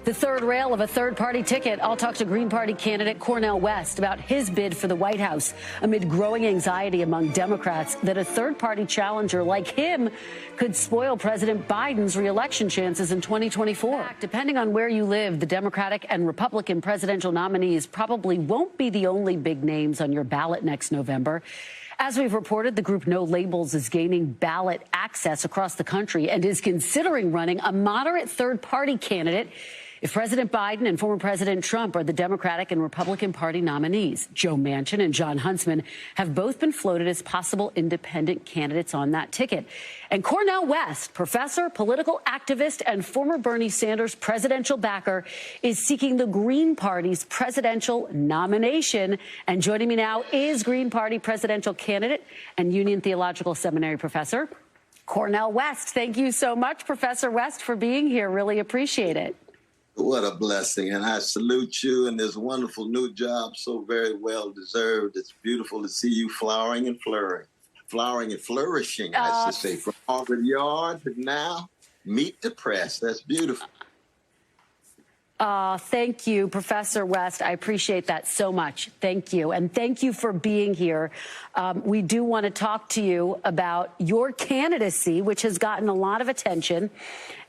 The third rail of a third-party ticket. I'll talk to Green Party candidate Cornel West about his bid for the White House amid growing anxiety among Democrats that a third-party challenger like him could spoil President Biden's re-election chances in 2024. Depending on where you live, the Democratic and Republican presidential nominees probably won't be the only big names on your ballot next November. As we've reported, the group No Labels is gaining ballot access across the country and is considering running a moderate third-party candidate if President Biden and former President Trump are the Democratic and Republican Party nominees. Joe Manchin and Jon Huntsman have both been floated as possible independent candidates on that ticket. And Cornel West, professor, political activist, and former Bernie Sanders presidential backer, is seeking the Green Party's presidential nomination. And joining me now is Green Party presidential candidate and Union Theological Seminary professor, Cornel West. Thank you so much, Professor West, for being here. Really appreciate it. What a blessing. And I salute you in this wonderful new job, so very well deserved. It's beautiful to see you flowering and flourishing, I should say, from Harvard Yard to now meet the press. That's beautiful. Thank you, Professor West. I appreciate that so much. Thank you. And thank you for being here. We do want to talk to you about your candidacy, which has gotten a lot of attention.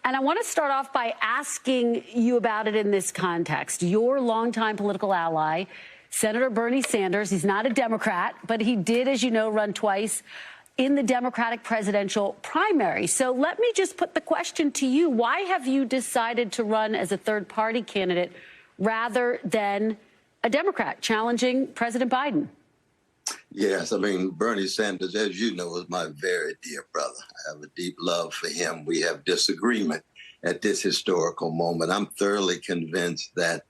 And I want to start off by asking you about it in this context. Your longtime political ally, Senator Bernie Sanders, he's not a Democrat, but he did, as you know, run twice in the Democratic presidential primary. So let me just put the question to you. Why have you decided to run as a third-party candidate rather than a Democrat challenging President Biden? Yes, I mean, Bernie Sanders, as you know, is my very dear brother. I have a deep love for him. We have disagreement at this historical moment. I'm thoroughly convinced that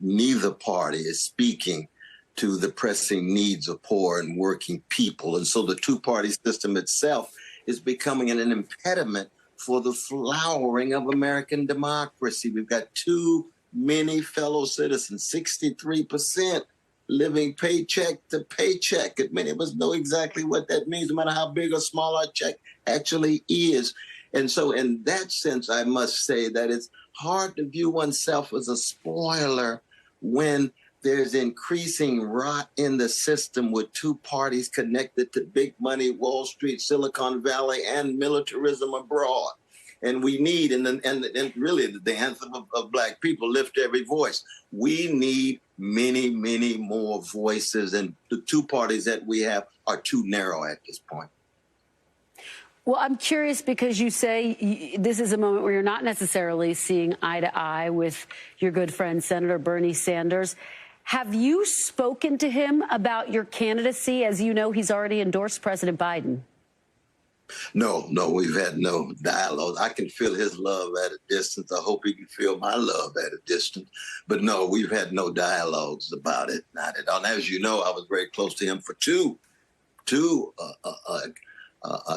neither party is speaking to the pressing needs of poor and working people. And so the two-party system itself is becoming an impediment for the flowering of American democracy. We've got too many fellow citizens, 63%. Living paycheck to paycheck. And many of us know exactly what that means, no matter how big or small our check actually is. And so in that sense, I must say that it's hard to view oneself as a spoiler when there's increasing rot in the system with two parties connected to big money, Wall Street, Silicon Valley, and militarism abroad. And we need, and really the anthem of Black people, lift every voice. We need many, many more voices, and the two parties that we have are too narrow at this point. Well, I'm curious because you say this is a moment where you're not necessarily seeing eye to eye with your good friend, Senator Bernie Sanders. Have you spoken to him about your candidacy? As you know, he's already endorsed President Biden. No, we've had no dialogue. I can feel his love at a distance. I hope he can feel my love at a distance. But no, we've had no dialogues about it, not at all. And as you know, I was very close to him for two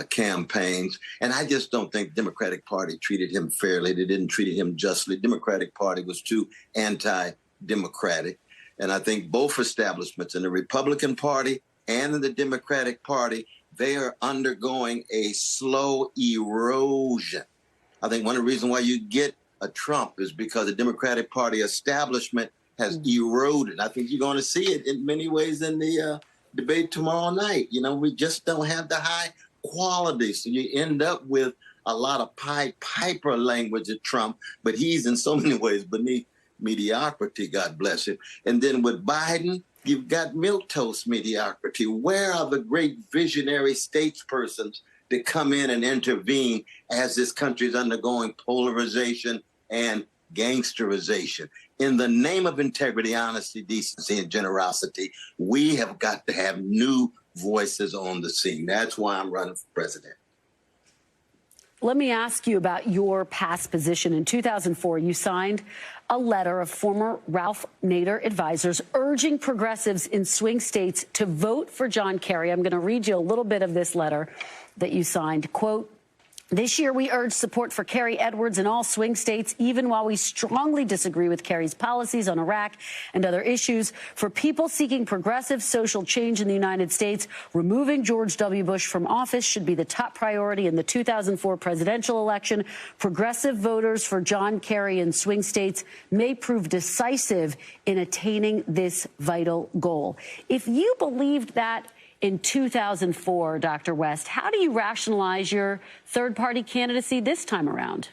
campaigns. And I just don't think the Democratic Party treated him fairly. They didn't treat him justly. The Democratic Party was too anti-democratic. And I think both establishments in the Republican Party and in the Democratic Party, they are undergoing a slow erosion. I think one of the reasons why you get a Trump is because the Democratic Party establishment has eroded. I think you're going to see it in many ways in the debate tomorrow night. You know, we just don't have the high quality. So you end up with a lot of Pied Piper language at Trump, but he's in so many ways beneath mediocrity, God bless him. And then with Biden, you've got milquetoast mediocrity. Where are the great visionary statespersons that come in and intervene as this country is undergoing polarization and gangsterization? In the name of integrity, honesty, decency, and generosity, we have got to have new voices on the scene. That's why I'm running for president. Let me ask you about your past position. In 2004, you signed a letter of former Ralph Nader advisors urging progressives in swing states to vote for John Kerry. I'm going to read you a little bit of this letter that you signed. Quote, This year, we urged support for Kerry Edwards in all swing states, even while we strongly disagree with Kerry's policies on Iraq and other issues. For people seeking progressive social change in the United States, removing George W. Bush from office should be the top priority in the 2004 presidential election. Progressive voters for John Kerry in swing states may prove decisive in attaining this vital goal. If you believed that in 2004, Dr. West, how do you rationalize your third-party candidacy this time around?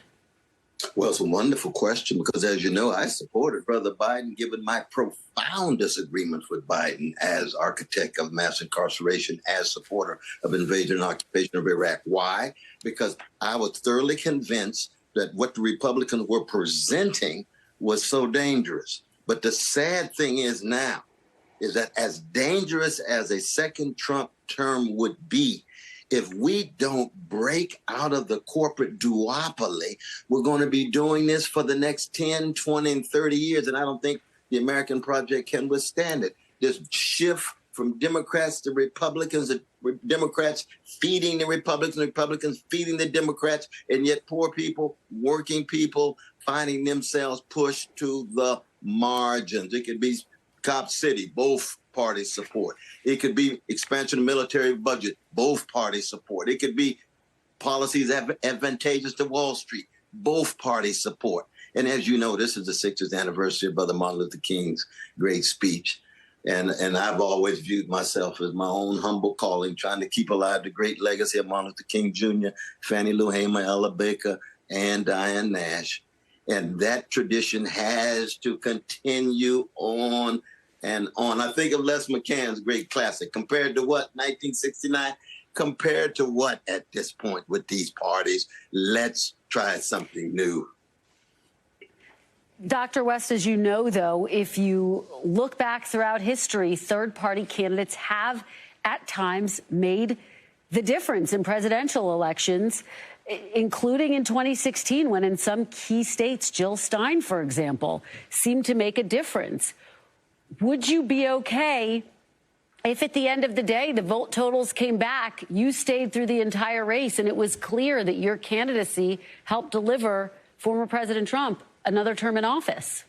Well, it's a wonderful question because, as you know, I supported Brother Biden, given my profound disagreements with Biden as architect of mass incarceration, as supporter of invasion and occupation of Iraq. Why? Because I was thoroughly convinced that what the Republicans were presenting was so dangerous. But the sad thing is now, is that as dangerous as a second Trump term would be, if we don't break out of the corporate duopoly, we're going to be doing this for the next 10, 20, and 30 years. And I don't think the American project can withstand it. This shift from Democrats to Republicans, the Democrats feeding the Republicans, Republicans feeding the Democrats, and yet poor people, working people, finding themselves pushed to the margins. It could be Cop City, both parties support. It could be expansion of military budget, both parties support. It could be policies advantageous to Wall Street, both parties support. And as you know, this is the 60th anniversary of Brother Martin Luther King's great speech. And I've always viewed myself as my own humble calling, trying to keep alive the great legacy of Martin Luther King Jr., Fannie Lou Hamer, Ella Baker, and Diane Nash. And that tradition has to continue on and on. I think of Les McCann's great classic, compared to what, 1969? Compared to what at this point with these parties? Let's try something new. Dr. West, as you know, though, if you look back throughout history, third-party candidates have at times made the difference in presidential elections, including in 2016, when in some key states, Jill Stein, for example, seemed to make a difference. Would you be okay if at the end of the day, the vote totals came back, you stayed through the entire race, and it was clear that your candidacy helped deliver former President Trump another term in office?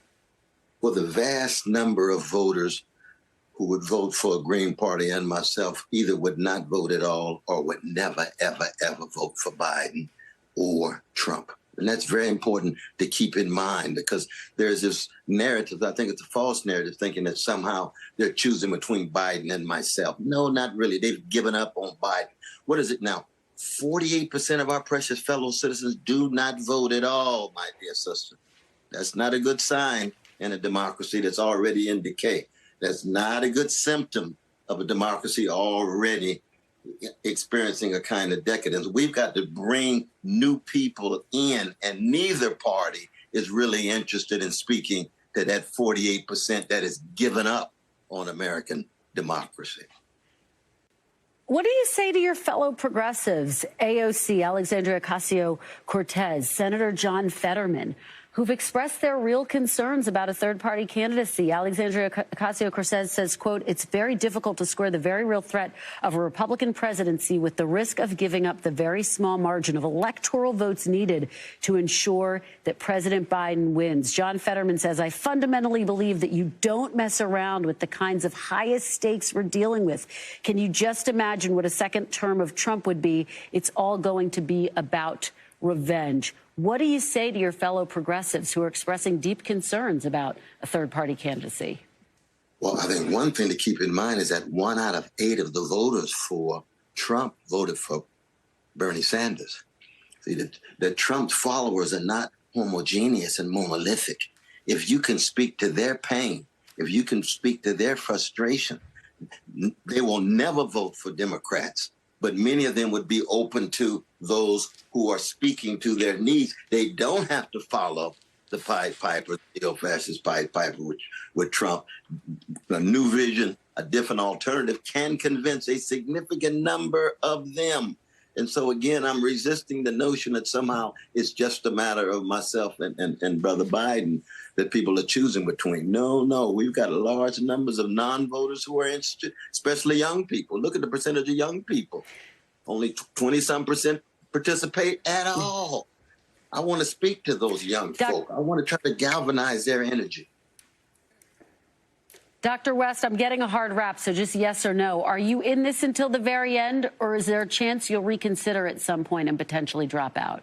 Well, the vast number of voters who would vote for a Green Party and myself either would not vote at all or would never, ever, ever vote for Biden or Trump. And that's very important to keep in mind, because there's this narrative, I think it's a false narrative, thinking that somehow they're choosing between Biden and myself. No, not really. They've given up on Biden. What is it now? 48% of our precious fellow citizens do not vote at all, my dear sister. That's not a good sign in a democracy that's already in decay. That's not a good symptom of a democracy already experiencing a kind of decadence. We've got to bring new people in, and neither party is really interested in speaking to that 48% that has given up on American democracy. What do you say to your fellow progressives, AOC, Alexandria Ocasio-Cortez, Senator John Fetterman, who've expressed their real concerns about a third-party candidacy? Alexandria Ocasio-Cortez says, quote, "It's very difficult to square the very real threat of a Republican presidency with the risk of giving up the very small margin of electoral votes needed to ensure that President Biden wins." John Fetterman says, "I fundamentally believe that you don't mess around with the kinds of highest stakes we're dealing with. Can you just imagine what a second term of Trump would be? It's all going to be about revenge." What do you say to your fellow progressives who are expressing deep concerns about a third-party candidacy? Well, I think one thing to keep in mind is that 1 out of 8 of the voters for Trump voted for Bernie Sanders. See, that Trump's followers are not homogeneous and monolithic. If you can speak to their pain, if you can speak to their frustration, they will never vote for Democrats. But many of them would be open to those who are speaking to their needs. They don't have to follow the Pied Piper, the neo-fascist Pied Piper with Trump. A new vision, a different alternative can convince a significant number of them. And so, again, I'm resisting the notion that somehow it's just a matter of myself and Brother Biden that people are choosing between. No, we've got large numbers of non-voters who are interested, especially young people. Look at the percentage of young people. Only 20-some% participate at all. I want to speak to those young folk. I want to try to galvanize their energy. Dr. West, I'm getting a hard rap, so just yes or no. Are you in this until the very end, or is there a chance you'll reconsider at some point and potentially drop out?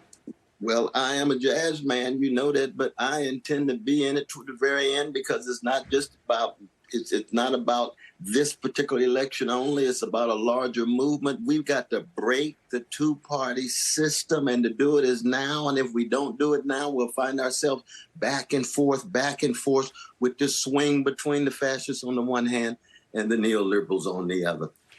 Well, I am a jazz man, you know that, but I intend to be in it to the very end because it's not just about, it's not about this particular election only. It's about a larger movement. We've got to break the two-party system, and to do it is now. And if we don't do it now, we'll find ourselves back and forth with this swing between the fascists on the one hand and the neoliberals on the other.